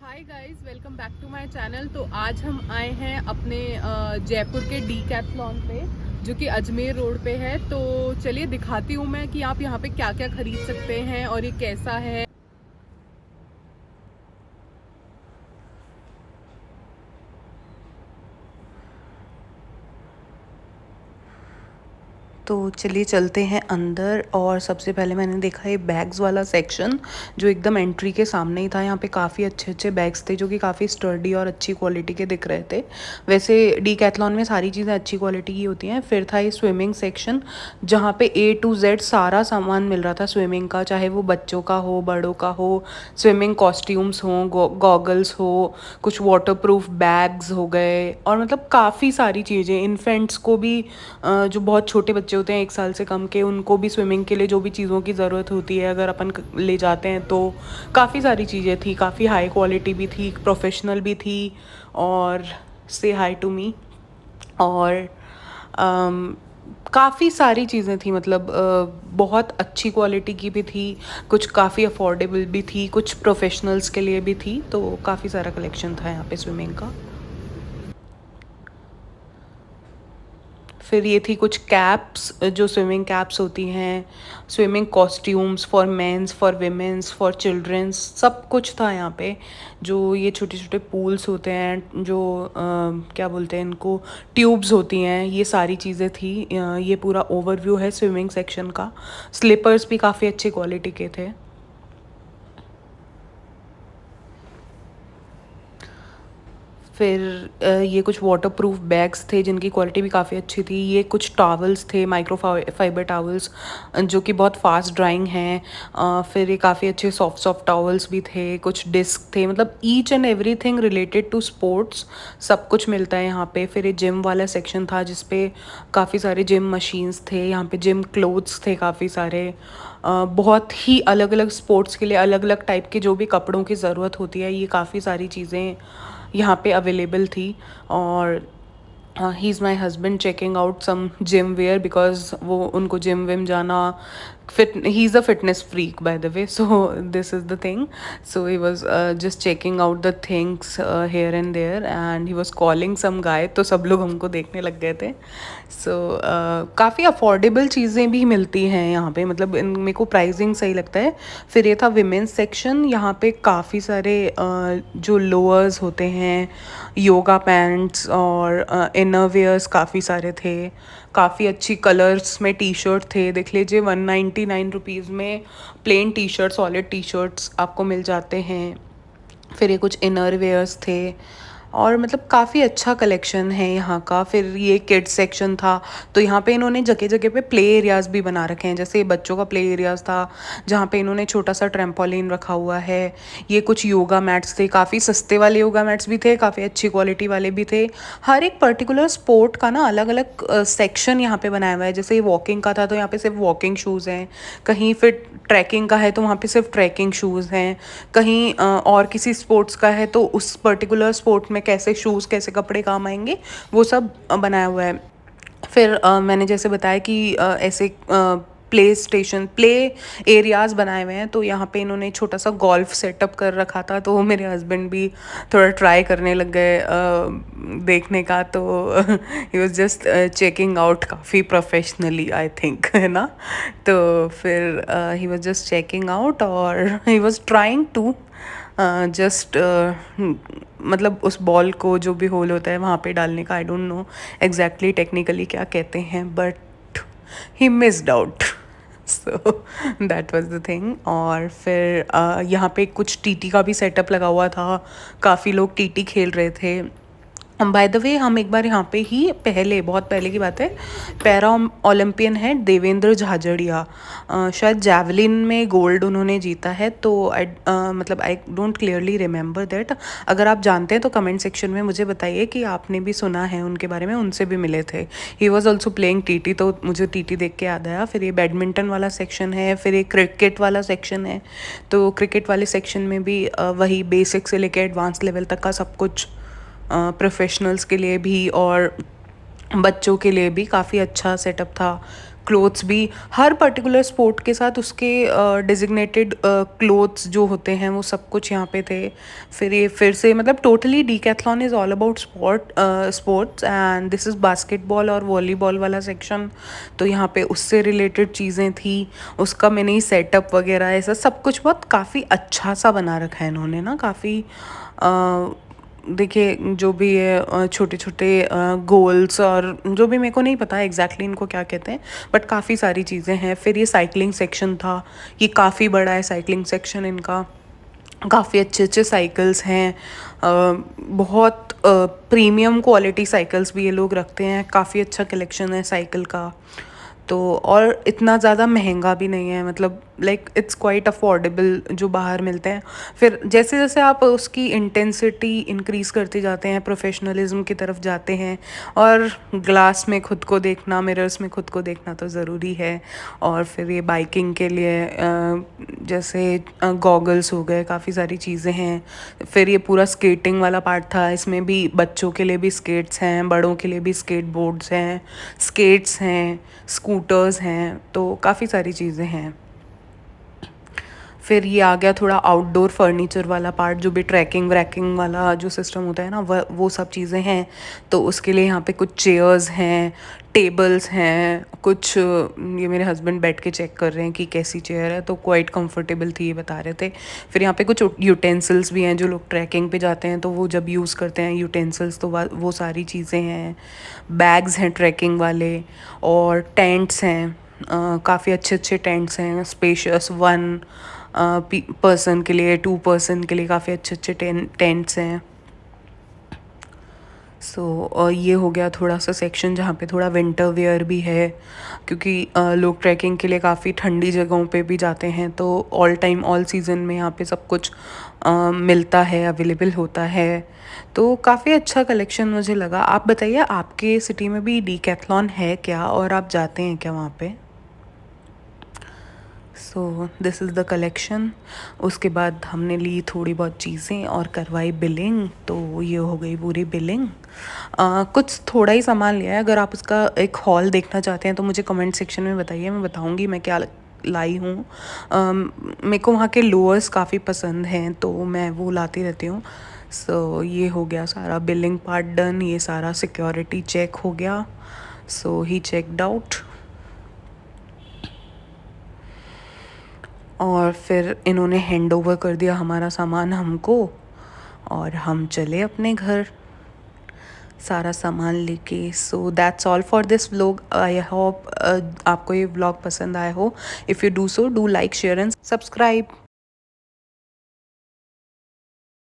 Hi guys, welcome back to my channel. तो आज हम आए हैं अपने जयपुर के डीकैथलॉन पे, जो कि अजमेर रोड पे है। तो चलिए दिखाती हूँ मैं कि आप यहाँ पे क्या क्या खरीद सकते हैं और ये कैसा है। तो चलिए चलते हैं अंदर। और सबसे पहले मैंने देखा ये बैग्स वाला सेक्शन, जो एकदम एंट्री के सामने ही था। यहाँ पे काफ़ी अच्छे अच्छे बैग्स थे जो कि काफ़ी स्टर्डी और अच्छी क्वालिटी के दिख रहे थे। वैसे डीकैथलॉन में सारी चीज़ें अच्छी क्वालिटी की होती हैं। फिर था ये स्विमिंग सेक्शन, जहाँ पे A to Z सारा सामान मिल रहा था स्विमिंग का, चाहे वो बच्चों का हो, बड़ों का हो। स्विमिंग कॉस्ट्यूम्स हों, गॉगल्स हो, कुछ वाटरप्रूफ बैग्स हो गए, और मतलब काफ़ी सारी चीज़ें। इन्फेंट्स को भी, जो बहुत छोटे बच्चे होते हैं 1 साल से कम के, उनको भी स्विमिंग के लिए जो भी चीज़ों की ज़रूरत होती है अगर अपन ले जाते हैं तो काफ़ी सारी चीज़ें थी। काफ़ी हाई क्वालिटी भी थी, प्रोफेशनल भी थी। और से हाई टू मी। और काफ़ी सारी चीज़ें थी, मतलब बहुत अच्छी क्वालिटी की भी थी, कुछ काफ़ी अफोर्डेबल भी थी, कुछ प्रोफेशनल्स के लिए भी थी। तो काफ़ी सारा कलेक्शन था यहाँ पे स्विमिंग का। फिर ये थी कुछ कैप्स, जो स्विमिंग कैप्स होती हैं, swimming costumes for mens, for womens, for childrens, सब कुछ था यहाँ पे। जो ये छोटे छोटे पूल्स होते हैं, जो क्या बोलते हैं इनको, ट्यूब्स होती हैं, ये सारी चीज़ें थी। ये पूरा ओवरव्यू है स्विमिंग सेक्शन का। स्लीपर्स भी काफ़ी अच्छी क्वालिटी के थे। फिर ये कुछ वाटरप्रूफ बैग्स थे जिनकी क्वालिटी भी काफ़ी अच्छी थी। ये कुछ टॉवल्स थे, माइक्रो फाइबर टॉवल्स, जो कि बहुत फास्ट ड्राइंग हैं। फिर ये काफ़ी अच्छे सॉफ्ट सॉफ्ट टॉवल्स भी थे, कुछ डिस्क थे, मतलब each and everything related to sports सब कुछ मिलता है यहाँ पे। फिर ये जिम वाला सेक्शन था जिसपे काफ़ी सारे जिम मशीन्स थे। यहाँ पे जिम क्लोथ्स थे काफ़ी सारे। बहुत ही अलग अलग स्पोर्ट्स के लिए अलग अलग टाइप के जो भी कपड़ों की ज़रूरत होती है, ये काफ़ी सारी चीज़ें यहाँ पे अवेलेबल थी। और he is my husband checking out some gym wear, because वो उनको जिम विम जाना, fit he is a fitness freak by the way, so this is the thing. So he was just checking out the things here and there, and he was calling some guy, तो सब लोग हमको देखने लग गए थे। सो काफ़ी affordable चीज़ें भी मिलती हैं यहाँ पे, मतलब इन मेरे को प्राइसिंग सही लगता है। फिर ये था विमेंस सेक्शन। यहाँ पे काफ़ी सारे जो लोअर्स होते हैं, योगा पैंट्स और इनर वेयर्स काफ़ी सारे थे। काफ़ी अच्छी कलर्स में टी शर्ट थे, देख लीजिए 199 रुपीज़ में plain T shirt, solid T shirts आपको मिल जाते हैं। फिर ये कुछ इनर वेयर्स थे, और मतलब काफ़ी अच्छा कलेक्शन है यहाँ का। फिर ये किड्स सेक्शन था, तो यहाँ पे इन्होंने जगह जगह पे प्ले एरियाज़ भी बना रखे हैं। जैसे बच्चों का प्ले एरियाज़ था जहाँ पे इन्होंने छोटा सा ट्रैम्पोलिन रखा हुआ है। ये कुछ योगा मैट्स थे, काफ़ी सस्ते वाले योगा मैट्स भी थे, काफ़ी अच्छी क्वालिटी वाले भी थे। हर एक पर्टिकुलर स्पोर्ट का ना अलग अलग सेक्शन यहाँ पे बनाया हुआ है। जैसे वॉकिंग का था तो यहाँ पे सिर्फ वॉकिंग शूज़ हैं, कहीं फिर ट्रैकिंग का है तो वहाँ पे सिर्फ ट्रैकिंग शूज़ हैं, कहीं और किसी स्पोर्ट्स का है तो उस पर्टिकुलर स्पोर्ट में कैसे शूज़, कैसे कपड़े काम आएंगे, वो सब बनाया हुआ है। फिर मैंने जैसे बताया कि ऐसे प्ले एरियाज़ बनाए हुए हैं, तो यहाँ पे इन्होंने छोटा सा गोल्फ सेटअप कर रखा था, तो मेरे हस्बैंड भी थोड़ा ट्राई करने लग गए देखने का। तो he was just checking out काफ़ी प्रोफेशनली, आई थिंक, है ना। तो फिर he was just checking out, और he was trying to just मतलब उस बॉल को, जो भी होल होता है वहाँ पे डालने का, I don't know exactly technically क्या कहते हैं, but he missed out. So that was the thing. और फिर यहाँ पे कुछ टीटी का भी सेटअप लगा हुआ था, काफ़ी लोग टीटी खेल रहे थे। बाय द वे, हम एक बार यहाँ पे ही पहले, बहुत पहले की बात है, पैरा ओलंपियन है देवेंद्र झाझड़िया, शायद जैवलिन में गोल्ड उन्होंने जीता है। तो मतलब I don't clearly remember that. अगर आप जानते हैं तो कमेंट सेक्शन में मुझे बताइए कि आपने भी सुना है उनके बारे में, उनसे भी मिले थे। He was also playing TT, तो मुझे टीटी देख के याद आया। फिर ये बैडमिंटन वाला सेक्शन है, फिर ये क्रिकेट वाला सेक्शन है। तो क्रिकेट वाले सेक्शन में भी वही बेसिक से लेकर एडवांस लेवल तक का सब कुछ, प्रोफेशनल्स के लिए भी और बच्चों के लिए भी काफ़ी अच्छा सेटअप था। क्लोथ्स भी हर पर्टिकुलर स्पोर्ट के साथ उसके डिजिग्नेटेड क्लोथ्स जो होते हैं वो सब कुछ यहाँ पे थे। फिर ये फिर से मतलब totally Decathlon is all about sports and this is basketball और वॉलीबॉल वाला सेक्शन। तो यहाँ पे उससे रिलेटेड चीज़ें थी, उसका मिनी सेटअप वगैरह ऐसा सब कुछ बहुत काफ़ी अच्छा सा बना रखा है इन्होंने ना, काफ़ी देखिए जो भी है छोटे छोटे गोल्स और जो भी, मेरे को नहीं पता एग्जैक्टली इनको क्या कहते हैं, बट काफ़ी सारी चीज़ें हैं। फिर ये साइकिलिंग सेक्शन था, ये काफ़ी बड़ा है साइकिलिंग सेक्शन इनका, काफ़ी अच्छे अच्छे साइकिल्स हैं, बहुत प्रीमियम क्वालिटी साइकिल्स भी ये लोग रखते हैं, काफ़ी अच्छा कलेक्शन है साइकिल का। तो और इतना ज़्यादा महंगा भी नहीं है, मतलब लाइक इट्स क्वाइट अफोर्डेबल जो बाहर मिलते हैं। फिर जैसे जैसे आप उसकी इंटेंसिटी इंक्रीज़ करते जाते हैं, प्रोफेशनलिज्म की तरफ जाते हैं, और ग्लास में खुद को देखना, मिरर्स में खुद को देखना तो ज़रूरी है। और फिर ये बाइकिंग के लिए जैसे गॉगल्स हो गए, काफ़ी सारी चीज़ें हैं। फिर ये पूरा स्केटिंग वाला पार्ट था, इसमें भी बच्चों के लिए भी स्केट्स हैं, बड़ों के लिए भी स्केट बोर्ड्स हैं, स्केट्स हैं, स्कूटर्स हैं, तो काफ़ी सारी चीज़ें हैं। फिर ये आ गया थोड़ा आउटडोर फर्नीचर वाला पार्ट, जो भी ट्रैकिंग व्रैकिंग वाला जो सिस्टम होता है ना, वो सब चीज़ें हैं। तो उसके लिए यहाँ पे कुछ चेयर्स हैं, टेबल्स हैं, कुछ ये मेरे हस्बैंड बैठ के चेक कर रहे हैं कि कैसी चेयर है, तो क्वाइट कंफर्टेबल थी ये बता रहे थे। फिर यहाँ पे कुछ यूटेंसिल्स भी हैं, जो लोग ट्रैकिंग पे जाते हैं तो वो जब यूज़ करते हैं यूटेंसिल्स, तो वो सारी चीज़ें हैं। बैग्स हैं ट्रैकिंग वाले, और टेंट्स हैं, काफ़ी अच्छे अच्छे टेंट्स हैं, स्पेशियस 1 पर्सन के लिए, 2 पर्सन के लिए काफ़ी अच्छे अच्छे टेंट्स हैं। सो ये हो गया थोड़ा सा सेक्शन जहाँ पे थोड़ा विंटर वेयर भी है, क्योंकि लोग ट्रैकिंग के लिए काफ़ी ठंडी जगहों पे भी जाते हैं, तो ऑल टाइम ऑल सीज़न में यहाँ पे सब कुछ मिलता है, अवेलेबल होता है। तो काफ़ी अच्छा कलेक्शन मुझे लगा। आप बताइए, आपके सिटी में भी डीकैथलॉन है क्या, और आप जाते हैं क्या वहाँ पे? सो दिस इज़ द कलेक्शन। उसके बाद हमने ली थोड़ी बहुत चीज़ें और करवाई बिलिंग, तो ये हो गई पूरी बिलिंग। कुछ थोड़ा ही सामान लिया है, अगर आप उसका एक हॉल देखना चाहते हैं तो मुझे कमेंट सेक्शन में बताइए, मैं बताऊंगी मैं क्या लाई हूँ। मेरे को वहाँ के लोअर्स काफ़ी पसंद हैं, तो मैं वो लाती रहती हूँ। सो ये हो गया सारा बिलिंग पार्ट डन, ये सारा सिक्योरिटी चेक हो गया। सो ही चेकड आउट, और फिर इन्होंने हैंड ओवर कर दिया हमारा सामान हमको, और हम चले अपने घर सारा सामान लेके। So that's all for this vlog. I hope आपको ये व्लॉग पसंद आया हो। If you do so, do like, share and subscribe.